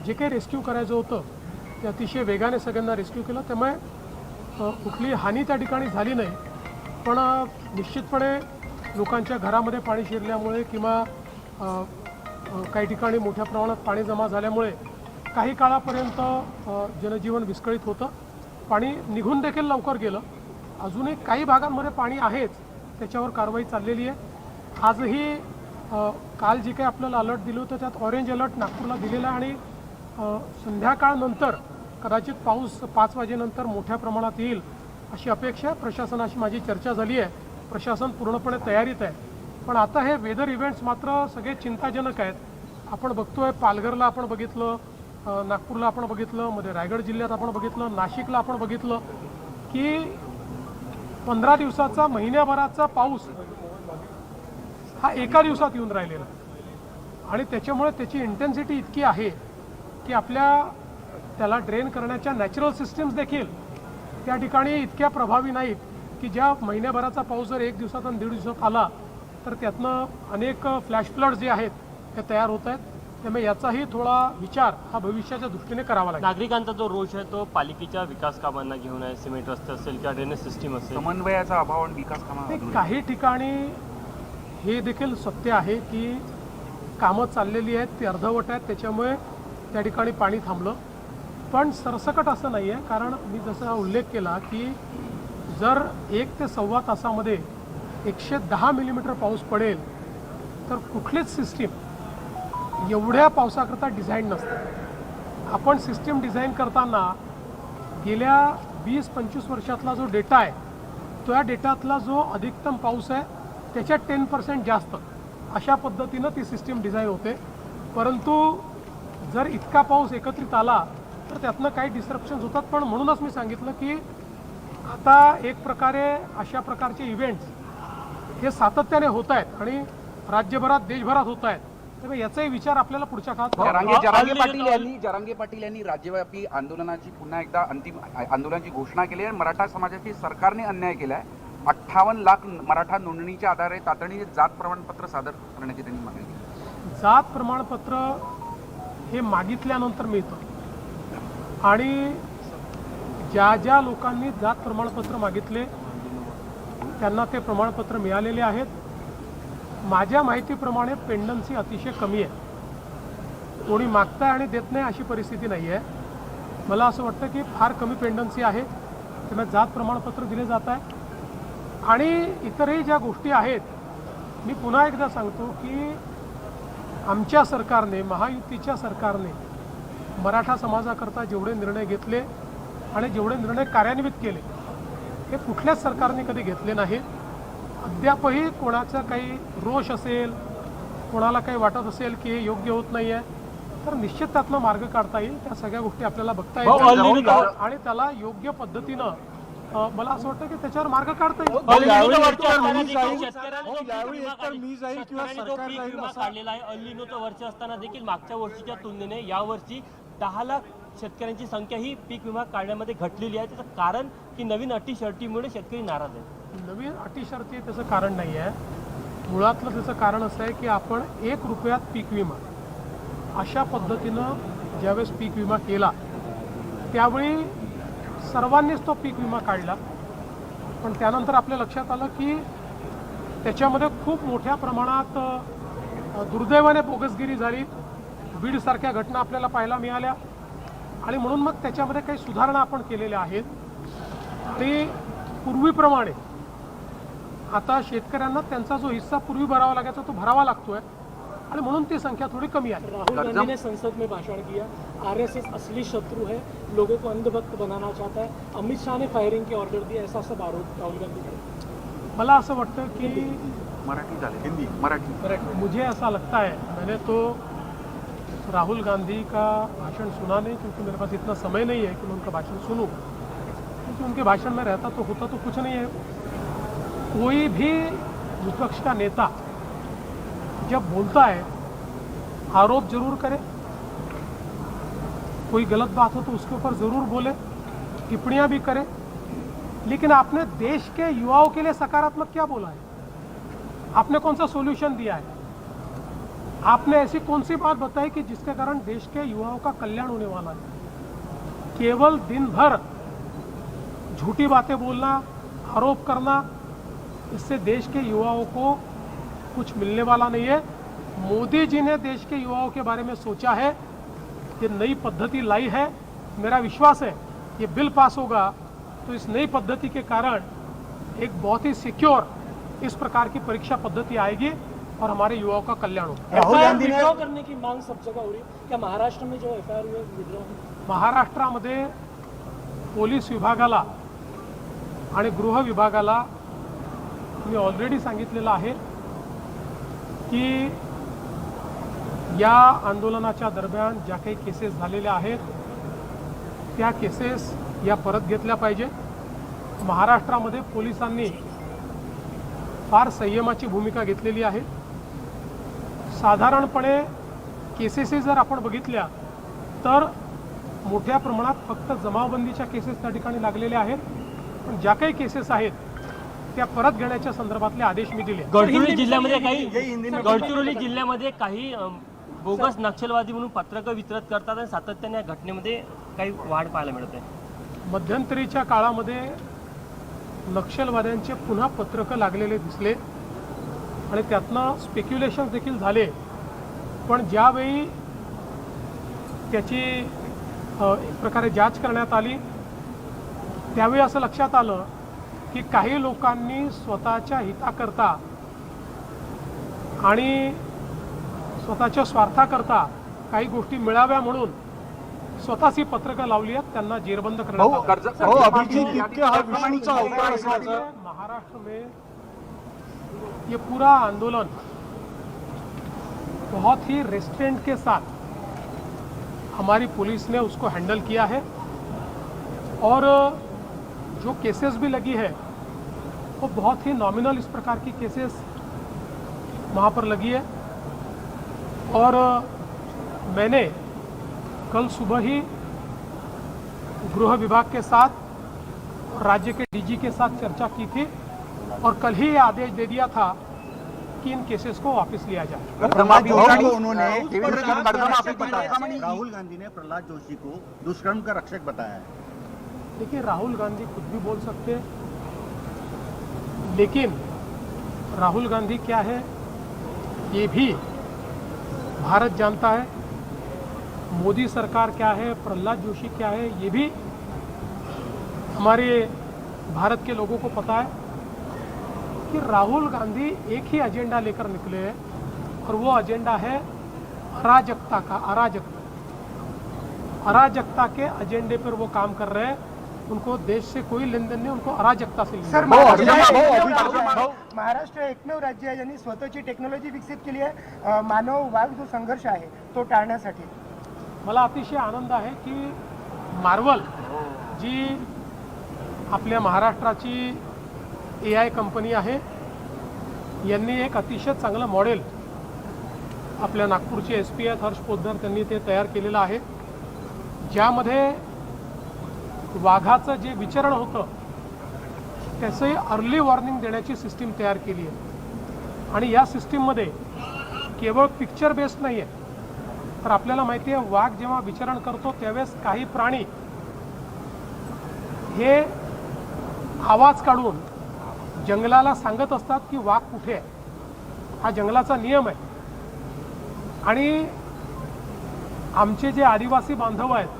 जे काही रेस्क्यू करायचं होतं ते अतिशय वेगाने सगळ्यांना रेस्क्यू केलं, त्यामुळे कुठली हानी त्या ठिकाणी झाली नाही. पण निश्चितपणे लोकांच्या घरामध्ये पाणी शिरल्यामुळे किंवा काही ठिकाणी मोठ्या प्रमाणात पाणी जमा झाल्यामुळे काही काळापर्यंत जनजीवन विस्कळीत होतं. पाणी निघून देखील लवकर गेलं. अजूनही काही भागांमध्ये पाणी आहेच, त्याच्यावर कारवाई चाललेली आहे. आजही काल जे काही आपल्याला अलर्ट दिलं होतं त्यात ऑरेंज अलर्ट नागपूरला दिलेला आहे आणि संध्याकाळनंतर कदाचित पाऊस 5 वाजेनंतर मोठ्या प्रमाणात येईल अशी अपेक्षा आहे. प्रशासनाशी माझी चर्चा झाली आहे. प्रशासन पूर्णपणे तयारीत आहे. पण आता हे वेदर इव्हेंट्स मात्र सगळे चिंताजनक आहेत. आपण बघतोय पालघरला आपण बघितलं, नागपूरला आपण बघितलं, मध्ये रायगड जिल्ह्यात आपण बघितलं, नाशिकला आपण बघितलं की 15 दिवसाचा महिन्याभराचा पाऊस हा एका दिवसात येऊन राहिलेला आणि त्याच्यामुळे त्याची इंटेन्सिटी इतकी आहे की आपल्या त्याला ड्रेन करण्याच्या नॅचरल सिस्टीम्स देखील त्या ठिकाणी इतक्या प्रभावी नाहीत की ज्या महिन्याभराचा पाऊस जर 1 दिवसात आणि 1.5 दिवसात आला तर त्यातनं अनेक फ्लॅश फ्लड्स जे आहेत ते तयार होत आहेत. त्यामुळे याचाही थोडा विचार हा भविष्याच्या दृष्टीने करावा लागेल. नागरिकांचा जो रोष आहे तो पालिकेच्या विकास कामांना घेऊन आहे. सिमेंट रस्ते असेल किंवा ड्रेनेज सिस्टीम असेल, समन्वयाचा अभाव आणि विकास कामांना काही ठिकाणी हे देखील सत्य आहे की कामं चाललेली आहेत, ती अर्धवट आहेत, त्याच्यामुळे त्या ठिकाणी पाणी थांबलं. पण सरसकट असं नाही आहे. कारण मी जसा उल्लेख केला की जर 1 ते सव्वा तासामध्ये 110 मिलीमीटर पाऊस पडेल तर कुठलीच सिस्टीम एवढ्या पावसाकरता डिझाईन नसते. आपण सिस्टीम डिझाईन करताना गेल्या 20-25 वर्षातला जो डेटा आहे त्या डेटातला जो अधिकतम पाऊस आहे त्याच्यात 10% जास्त अशा पद्धतीनं ती सिस्टीम डिझाईन होते. परंतु जर इतका पाऊस एकत्रित आला तर त्यातनं काही डिस्ट्रप्शन्स होतात. पण म्हणूनच मी सांगितलं की आता एक प्रकारे अशा प्रकारचे इव्हेंट्स हे सातत्याने होत आहेत आणि राज्यभरात देशभरात होत आहेत. त्यामुळे याचाही विचार आपल्याला पुढच्या काळात जरांगे पाटील यांनी राज्यव्यापी आंदोलनाची पुन्हा एकदा अंतिम आंदोलनाची घोषणा केली आहे. मराठा समाजाची सरकारने अन्याय केला आहे. 58 लाख मराठा नोंदणीच्या आधारे तातडीने जात प्रमाणपत्र सादर करण्याची त्यांनी मागणी केली. जात प्रमाणपत्र हे मागितल्यानंतर मिळतं आणि ज्या ज्या लोकांनी जात प्रमाणपत्र मागितले त्यांना ते प्रमाणपत्र मिळालेले आहेत. माझ्या माहितीप्रमाणे पेंडन्सी अतिशय कमी आहे. कोणी मागताय आणि देत नाही अशी परिस्थिती नाही आहे. मला असं वाटतं की फार कमी पेंडन्सी आहे. त्यामुळे जात प्रमाणपत्र दिले जात आहे. आणि इतरही ज्या गोष्टी आहेत, मी पुन्हा एकदा सांगतो की आमच्या सरकारने, महायुतीच्या सरकारने मराठा समाजाकरता जेवढे निर्णय घेतले आणि जेवढे निर्णय कार्यान्वित केले हे कुठल्याच सरकारने कधी घेतले नाही. अद्यापही कोणाचा काही रोष असेल, कोणाला काही वाटत असेल की हे योग्य होत नाही आहे तर निश्चित त्यातनं मार्ग काढता येईल. त्या सगळ्या गोष्टी आपल्याला बघता येईल आणि त्याला योग्य पद्धतीनं मला असं वाटतं की त्याच्यावर मार्ग काढता येईल. वरचे असताना देखील मागच्या वर्षीच्या तुलनेने या वर्षी 10 लाख शेतकऱ्यांची संख्या ही पीक विमा काढण्यामध्ये घटलेली आहे. त्याचं कारण की नवीन अटी शर्तीमुळे शेतकरी नाराज आहेत. नवीन अटी शर्ती त्याचं कारण नाही आहे. मुळातलं त्याचं कारण असं आहे की आपण 1 रुपयात पीक विमा अशा पद्धतीनं ज्यावेळेस पीक विमा केला त्यावेळी सर्वांनीच तो पीक विमा काढला. पण त्यानंतर आपल्या लक्षात आलं की त्याच्यामध्ये खूप मोठ्या प्रमाणात दुर्दैवाने बोगसगिरी झाली. बीडसारख्या घटना आपल्याला पाहायला मिळाल्या आणि म्हणून मग त्याच्यामध्ये काही सुधारणा आपण केलेल्या आहेत. आणि पूर्वीप्रमाणे आता शेतकऱ्यांना त्यांचा जो हिस्सा पूर्वी भरावा लागायचा तो भरावा लागतोय आणि म्हणून ती संख्या थोड़ी कमी आहे. राहुल गांधी ने संसद में भाषण किया, आरएसएस असली शत्रु है, लोगों को अंधभक्त बनाना चाहता है. अमित शाह ने फायरिंग की ऑर्डर दी, ऐसा सब आरोप राहुल गांधी का. मला असं वाटतं कि मराठी झाले, हिंदी मराठी. मुझे ऐसा लगता है, मैंने तो राहुल गांधी का भाषण सुना नहीं क्योंकि मेरे पास इतना समय नहीं है कि मैं उनका भाषण सुनूं. क्योंकि उनके भाषण में रहता तो होता तो कुछ नहीं है. कोई भी विपक्ष का नेता जब बोलता है आरोप जरूर करे, कोई गलत बात हो तो उसके ऊपर ज़रूर बोले, टिप्पणियां भी करे, लेकिन आपने देश के युवाओं के लिए सकारात्मक क्या बोला है? आपने कौन सा सॉल्यूशन दिया है? आपने ऐसी कौन सी बात बताई कि जिसके कारण देश के युवाओं का कल्याण होने वाला है? केवल दिन भर झूठी बातें बोलना, आरोप करना, इससे देश के युवाओं को कुछ मिलने वाला नहीं है। मोदी जी ने देश के युवाओं के बारे में सोचा है, ये नई पद्धति लाई है। मेरा विश्वास है ये बिल पास होगा तो इस नई पद्धति के कारण एक बहुत ही सिक्योर इस प्रकार की परीक्षा पद्धति आएगी और हमारे युवाओं का कल्याण होगा। राहुल गांधी ने विड्रॉ करने की मांग सब जगह हो रही है, क्या महाराष्ट्र में जो एफआईआर हुए विड्रॉ? महाराष्ट्रामध्ये पोलीस विभागाला आणि गृह विभागाला मी ऑलरेडी सांगितलेलं आहे की या आंदोलनाच्या दरम्यान ज्या काही केसेस झालेल्या आहेत त्या केसेस या परत घेतल्या पाहिजे। महाराष्ट्रामध्ये पोलिसांनी फार संयमाची भूमिका घेतलेली आहे। साधारणपणे केसेस जर आपण बघितल्या तर मोठ्या प्रमाणात फक्त जमावबंदीच्या केसेस त्या ठिकाणी लागलेल्या आहेत, पण ज्या काही केसेस आहेत त्या परत घेण्याच्या संदर्भातले आदेश मी दिले। गडचिरोली जिल्ह्यामध्ये काही बोगस नक्षलवादी म्हणून पत्रकं वितरित करतात आणि सातत्याने या घटनेमध्ये काही वाढ पाहायला मिळत आहे। मध्यंतरीच्या काळामध्ये नक्षलवाद्यांचे पुन्हा पत्रकं लागलेले दिसले आणि त्यातनं स्पेक्युलेशन देखील झाले, पण ज्यावेळी त्याची एक प्रकारे जांच करण्यात आली त्यावेळी असं लक्षात आलं की काही लोकांनी स्वतःच्या हिताकरता आणि स्वतःच्या स्वार्थाकरता काही गोष्टी मिळाव्या म्हणून स्वतःच ही पत्रकं लावली आहेत, त्यांना जेरबंद करण्यात आलं। महाराष्ट्र में ये पूरा आंदोलन बहुत ही रेस्ट्रेंट के साथ हमारी पुलिस ने उसको हैंडल किया है और जो केसेस भी लगी है वो बहुत ही नॉमिनल इस प्रकार की केसेस वहाँ पर लगी है। और मैंने कल सुबह ही गृह विभाग के साथ राज्य के डीजी के साथ चर्चा की थी और कल ही ये आदेश दे दिया था कि इन केसेस को वापस लिया जाए। राहुल गांधी ने प्रहलाद जोशी को दुष्कर्म का रक्षक बताया है। देखिए, राहुल गांधी कुछ भी बोल सकते हैं, लेकिन राहुल गांधी क्या है ये भी भारत जानता है। मोदी सरकार क्या है, प्रहलाद जोशी क्या है, ये भी हमारे भारत के लोगों को पता है कि राहुल गांधी एक ही एजेंडा लेकर निकले हैं और वो एजेंडा है अराजकता का। अराजकता के एजेंडे पर वो काम कर रहे हैं। उनको देश से कोई लेन देन नहीं, उनको अराजकता से लेन देन। महाराष्ट्र एकमेव राज्य आहे ज्यांनी स्वतःची टेक्नॉलॉजी विकसित केली आहे मानव वाघ जो संघर्ष आहे तो टाळण्यासाठी। मला अतिशय आनंद आहे की मार्वल जी आपल्या महाराष्ट्राची AI कंपनी आहे यांनी एक अतिशय चांगलं मॉडेल आपल्या नागपूरचे SP आहेत हर्ष पोद्दार त्यांनी ते तयार केलेलं आहे, ज्यामध्ये वाघाचं जे विचरण होतं त्याचे अर्ली वॉर्निंग देण्याची सिस्टीम तयार केली आहे। आणि या सिस्टीममध्ये केवळ पिक्चर बेस्ड नाही आहे, तर आपल्याला माहिती आहे वाघ जेव्हा विचरण करतो त्यावेळेस काही प्राणी हे आवाज काढून जंगलाला सांगत असतात की वाघ कुठे आहे। हा जंगलाचा नियम आहे। आणि आमचे जे आदिवासी बांधव आहेत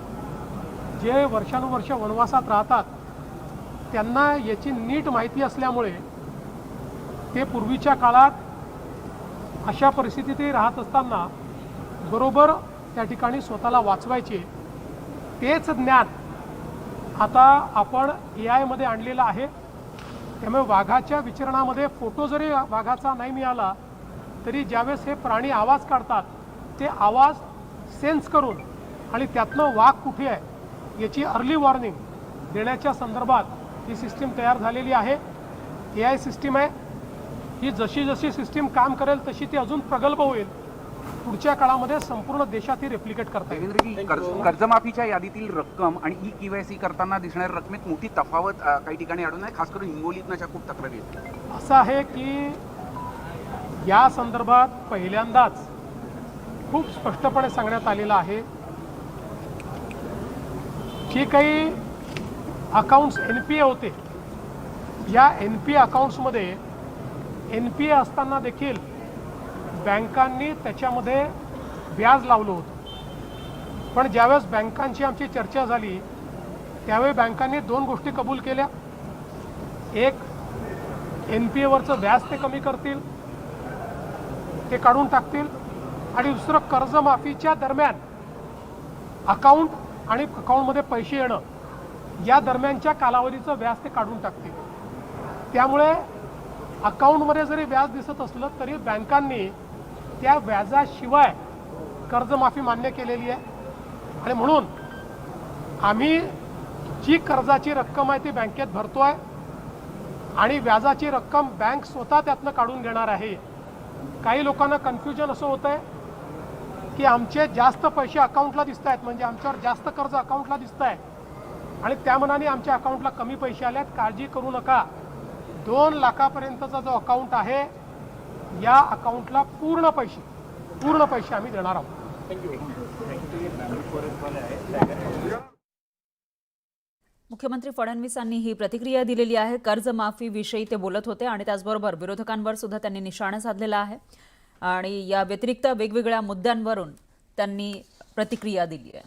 जे वर्षानुवर्ष वनवासात राहतात त्यांना याची नीट माहिती असल्यामुळे ते पूर्वीच्या काळात अशा परिस्थितीतही राहत असताना बरोबर त्या ठिकाणी स्वतःला वाचवायचे। तेच ज्ञान आता आपण AI मध्ये आणलेलं आहे। त्यामुळे वाघाच्या विचरणामध्ये फोटो जरी वाघाचा नाही मिळाला तरी ज्यावेळेस हे प्राणी आवाज काढतात ते आवाज सेन्स करून आणि त्यातनं वाघ कुठे आहे याची अर्ली वॉर्निंग देण्याच्या संदर्भात ही सिस्टीम तयार झालेली आहे। AI सिस्टीम आहे ही, जशी जशी सिस्टीम काम करेल तशी ती अजून प्रगल्भ होईल। पुढच्या काळामध्ये संपूर्ण देशात ही रेप्लिकेट करता येईल। देवेंद्रजी, कर्जमाफीच्या यादीतील रक्कम आणि EKYC करताना दिसणाऱ्या रकमेत मोठी तफावत काही ठिकाणी आढळून आहे, खास करून हिंगोलीतनं अशा खूप तक्रारी आहेत। असं आहे की या संदर्भात पहिल्यांदाच खूप स्पष्टपणे सांगण्यात आलेलं आहे जे काही अकाउंट्स NPA होते, या NPA अकाउंट्समध्ये NPA असताना देखील बँकांनी त्याच्यामध्ये व्याज लावलं होतं. पण ज्यावेळेस बँकांची आमची चर्चा झाली त्यावेळी बँकांनी 2 गोष्टी कबूल केल्या. एक, NPAवरचं व्याज ते कमी करतील, ते काढून टाकतील. आणि दुसरं, कर्जमाफीच्या दरम्यान अकाउंट आणि अकाउंटमध्ये पैसे येणं या दरम्यानच्या कालावधीचं व्याज ते काढून टाकतील. त्यामुळे अकाउंटमध्ये जरी व्याज दिसत असलं तरी बँकांनी त्या व्याजाशिवाय कर्जमाफी मान्य केलेली आहे. आणि म्हणून आम्ही जी कर्जाची रक्कम आहे ती बँकेत भरतोय आणि व्याजाची रक्कम बँक स्वतः त्यातनं काढून घेणार आहे. काही लोकांना कन्फ्युजन असं होतं आहे की आमचे जास्त पैसे अकाउंटला दिसत आहेत, म्हणजे आमच्यावर जास्त कर्ज अकाउंटला दिसत आहे आणि त्या मनाने आमच्या अकाउंटला कमी पैसे आले आहेत. काळजी करू नका. 2 लाखापर्यंतचा जो अकाउंट आहे या अकाउंटला पूर्ण पैसे आम्ही देणार आहोत. मुख्यमंत्री फडणवीसांनी ही प्रतिक्रिया दिलेली आहे. कर्जमाफीविषयी ते बोलत होते आणि त्याचबरोबर विरोधकांवर सुद्धा त्यांनी निशाणा साधलेला आहे आणि या व्यतिरिक्त वेगवेगळ्या मुद्द्यांवरून त्यांनी प्रतिक्रिया दिली आहे.